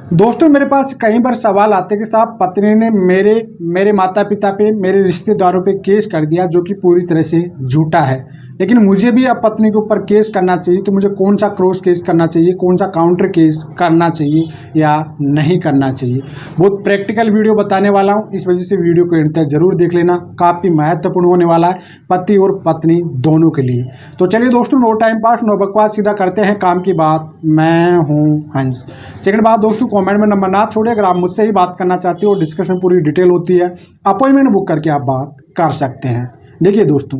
दोस्तों मेरे पास कई बार सवाल आते हैं कि साहब पत्नी ने मेरे माता पिता पे, मेरे रिश्तेदारों पे केस कर दिया जो कि पूरी तरह से झूठा है, लेकिन मुझे भी अब पत्नी के ऊपर केस करना चाहिए, तो मुझे कौन सा क्रॉस केस करना चाहिए, कौन सा काउंटर केस करना चाहिए या नहीं करना चाहिए। बहुत प्रैक्टिकल वीडियो बताने वाला हूँ, इस वजह से वीडियो को अंत तक जरूर देख लेना, काफ़ी महत्वपूर्ण होने वाला है पति और पत्नी दोनों के लिए। तो चलिए दोस्तों, नो टाइम पास नो बकवास, सीधा करते हैं काम की बात। मैं हूँ हंस। सेकंड बात दोस्तों, कमेंट में नंबर ना छोड़े, अगर आप मुझसे ही बात करना चाहते हो, डिस्कशन में पूरी डिटेल होती है, अपॉइंटमेंट बुक करके आप बात कर सकते हैं। देखिए दोस्तों,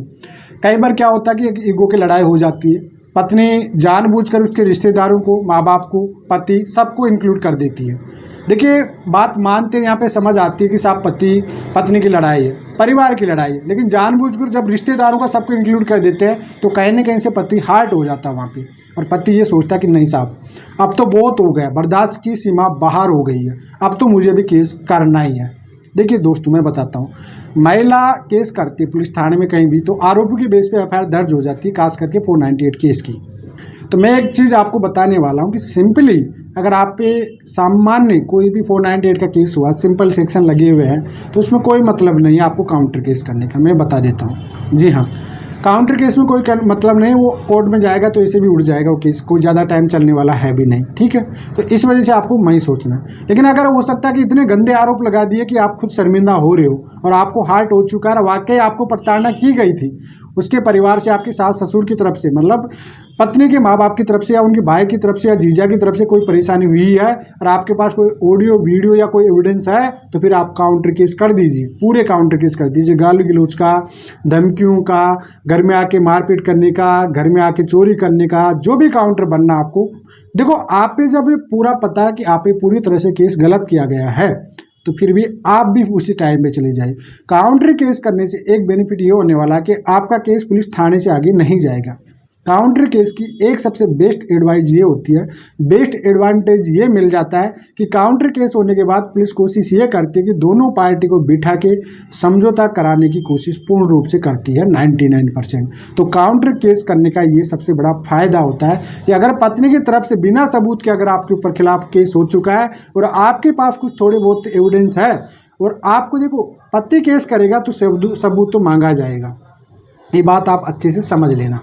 कई बार क्या होता है कि एक ईगो की लड़ाई हो जाती है, पत्नी जानबूझकर उसके रिश्तेदारों को, माँ बाप को, पति सबको इंक्लूड कर देती है। देखिए बात मानते हैं, यहाँ पे समझ आती है कि साहब पति पत्नी की लड़ाई है, परिवार की लड़ाई है, लेकिन जानबूझकर जब रिश्तेदारों का सबको इंक्लूड कर देते हैं तो कहीं ना कहीं से पति हार्ट हो जाता है वहाँ पे, और पति ये सोचता है कि नहीं साहब अब तो बहुत हो गया, बर्दाश्त की सीमा बाहर हो गई है, अब तो मुझे भी केस करना ही है। देखिए दोस्तों मैं बताता हूँ, महिला केस करती है पुलिस थाने में कहीं भी, तो आरोपी के बेस पे एफआईआर दर्ज हो जाती है, खास करके 498 केस की। तो मैं एक चीज़ आपको बताने वाला हूँ कि सिंपली अगर आप पे सामान्य कोई भी 498 का केस हुआ, सिंपल सेक्शन लगे हुए हैं, तो उसमें कोई मतलब नहीं है आपको काउंटर केस करने का। मैं बता देता हूँ, जी हाँ, काउंटर केस में कोई मतलब नहीं, वो कोर्ट में जाएगा तो ऐसे भी उड़ जाएगा वो केस, कोई ज़्यादा टाइम चलने वाला है भी नहीं, ठीक है। तो इस वजह से आपको वही सोचना है। लेकिन अगर हो सकता है कि इतने गंदे आरोप लगा दिए कि आप खुद शर्मिंदा हो रहे हो और आपको हार्ट हो चुका है, वाकई आपको प्रताड़ना की गई थी उसके परिवार से, आपके सास ससुर की तरफ से, मतलब पत्नी के माँ बाप की तरफ से या उनके भाई की तरफ से या जीजा की तरफ से कोई परेशानी हुई है और आपके पास कोई ऑडियो वीडियो या कोई एविडेंस है, तो फिर आप काउंटर केस कर दीजिए, पूरे काउंटर केस कर दीजिए। गाली गलौज का, धमकियों का, घर में आके मारपीट करने का, घर में आके चोरी करने का, जो भी काउंटर बनना आपको। देखो आप पे जब पूरा पता है कि आप पे पूरी तरह से केस गलत किया गया है, तो फिर भी आप भी उसी टाइम पे चले जाए। काउंटर केस करने से एक बेनिफिट ये होने वाला कि आपका केस पुलिस थाने से आगे नहीं जाएगा। काउंटर केस की एक सबसे बेस्ट एडवाइस ये होती है, बेस्ट एडवांटेज ये मिल जाता है कि काउंटर केस होने के बाद पुलिस कोशिश ये करती है कि दोनों पार्टी को बिठा के समझौता कराने की कोशिश पूर्ण रूप से करती है 99%। तो काउंटर केस करने का ये सबसे बड़ा फायदा होता है कि अगर पत्नी की तरफ से बिना सबूत के अगर आपके ऊपर खिलाफ केस हो चुका है और आपके पास कुछ थोड़े बहुत एविडेंस है और आपको, देखो पति केस करेगा तो सबूत तो मांगा जाएगा, ये बात आप अच्छे से समझ लेना।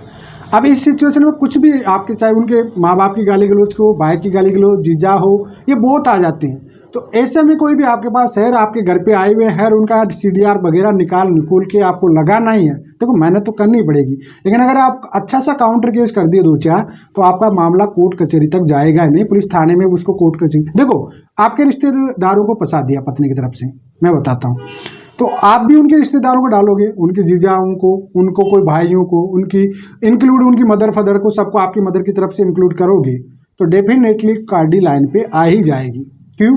अब इस सिचुएशन में कुछ भी आपके, चाहे उनके माँ बाप की गाली गलौज हो, भाई की गाली गलौज, जीजा हो, ये बहुत आ जाते हैं। तो ऐसे में कोई भी आपके पास है, आपके घर पे आए हुए हैं, उनका CDR वगैरह निकाल के आपको लगाना ही है, देखो मेहनत तो करनी पड़ेगी। लेकिन अगर आप अच्छा सा काउंटर केस कर दिए 2-4, तो आपका मामला कोर्ट कचहरी तक जाएगा नहीं, पुलिस थाने में उसको कोर्ट कचहरी। देखो आपके रिश्तेदारों को फंसा दिया पत्नी की तरफ से, मैं बताता हूँ, तो आप भी उनके रिश्तेदारों को डालोगे, उनके जीजाओं को, उनको कोई भाइयों को, उनकी इंक्लूड उनकी मदर फादर को, सबको आपकी मदर की तरफ से इंक्लूड करोगे तो डेफिनेटली कार्डी लाइन पे आ ही जाएगी। क्यों?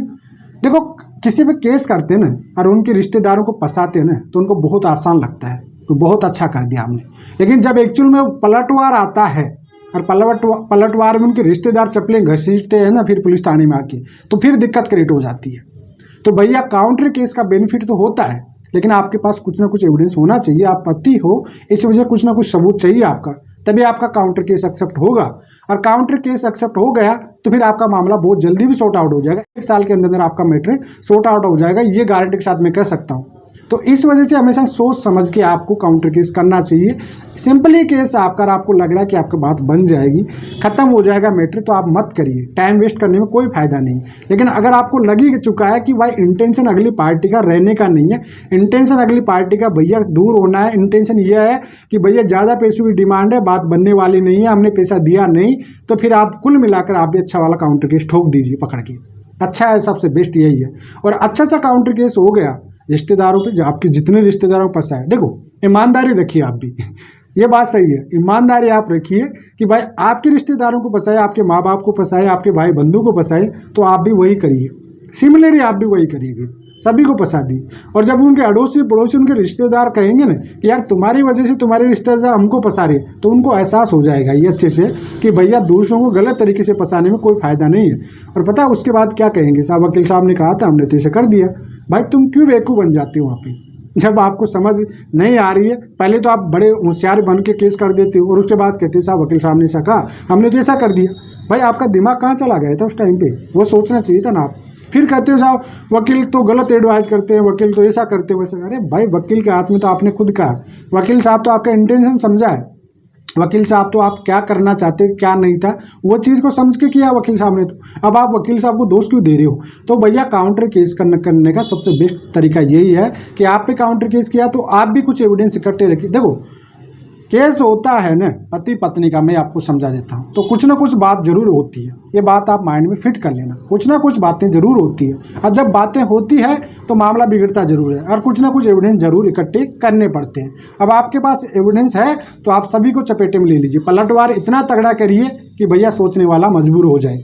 देखो किसी पे केस करते हैं ना और उनके रिश्तेदारों को फंसाते हैं ना, तो उनको बहुत आसान लगता है, तो बहुत अच्छा कर दिया हमने। लेकिन जब एक्चुअल में पलटवार आता है और पलटवार में उनके रिश्तेदार चप्पलें घसीटते हैं ना फिर पुलिस थाने में आके, तो फिर दिक्कत क्रिएट हो जाती है। तो भैया काउंटर केस का बेनिफिट तो होता है, लेकिन आपके पास कुछ ना कुछ एविडेंस होना चाहिए, आप पति हो, इस वजह कुछ ना कुछ सबूत चाहिए आपका, तभी आपका काउंटर केस एक्सेप्ट होगा। और काउंटर केस एक्सेप्ट हो गया तो फिर आपका मामला बहुत जल्दी भी सॉर्ट आउट हो जाएगा, 1 साल के अंदर आपका मैटर सॉर्ट आउट हो जाएगा, ये गारंटी के साथ मैं कह सकता हूँ। तो इस वजह से हमेशा सोच समझ के आपको काउंटर केस करना चाहिए। सिंपली केस आपको लग रहा है कि आपकी बात बन जाएगी, ख़त्म हो जाएगा मैटर, तो आप मत करिए, टाइम वेस्ट करने में कोई फ़ायदा नहीं। लेकिन अगर आपको लग ही चुका है कि भाई इंटेंशन अगली पार्टी का रहने का नहीं है, इंटेंशन अगली पार्टी का भैया दूर होना है, इंटेंशन ये है कि भैया ज़्यादा पैसों की डिमांड है, बात बनने वाली नहीं है, हमने पैसा दिया नहीं, तो फिर आप कुल मिलाकर आप भी अच्छा वाला काउंटर केस ठोक दीजिए पकड़ के। अच्छा है, सबसे बेस्ट यही है। और अच्छा सा काउंटर केस हो गया, रिश्तेदारों पे, आपके जितने रिश्तेदारों को फंसा है, देखो ईमानदारी रखिए आप भी ये बात सही है, ईमानदारी आप रखिए कि भाई आपके रिश्तेदारों को फंसाए, आपके माँ बाप को फंसाए, आपके भाई बंधु को फंसाए, तो आप भी वही करिए, सिमिलरली आप भी वही करिए, सभी को फंसा दी। और जब उनके अड़ोसी पड़ोसी, उनके रिश्तेदार कहेंगे ना कि यार तुम्हारी वजह से तुम्हारे रिश्तेदार हमको फंसा रहे, तो उनको एहसास हो जाएगा ये अच्छे से कि भैया दूसरों को गलत तरीके से फंसाने में कोई फ़ायदा नहीं है। और पता है उसके बाद क्या कहेंगे, साहब वकील साहब ने कहा था, हमने तो इसे कर दिया। भाई तुम क्यों बेवकूफ़ बन जाते हो वहाँ पे, जब आपको समझ नहीं आ रही है? पहले तो आप बड़े होशियार बन के केस कर देते हो और उसके बाद कहते हो साहब वकील साहब ने ऐसा कहा, हमने तो ऐसा कर दिया। भाई आपका दिमाग कहाँ चला गया था उस टाइम पे, वो सोचना चाहिए था ना आप। फिर कहते हो साहब वकील तो गलत एडवाइस करते हैं, वकील तो ऐसा करते हैं वैसा। अरे भाई वकील के हाथ में तो आपने खुद कहा, वकील साहब तो आपका इंटेंशन समझा है, वकील साहब तो आप क्या करना चाहते क्या नहीं था वो चीज़ को समझ के किया वकील साहब ने। तो अब आप वकील साहब को दोष क्यों दे रहे हो? तो भैया काउंटर केस करने का सबसे बेस्ट तरीका यही है कि आप पे काउंटर केस किया तो आप भी कुछ एविडेंस इकट्ठे रखिए। देखो केस होता है ना पति पत्नी का, मैं आपको समझा देता हूँ, तो कुछ ना कुछ बात जरूर होती है, ये बात आप माइंड में फिट कर लेना, कुछ ना कुछ बातें जरूर होती है। और जब बातें होती है तो मामला बिगड़ता जरूर है, और कुछ ना कुछ एविडेंस जरूर इकट्ठे करने पड़ते हैं। अब आपके पास एविडेंस है तो आप सभी को चपेटे में ले लीजिए, पलटवार इतना तगड़ा करिए कि भैया सोचने वाला मजबूर हो जाए।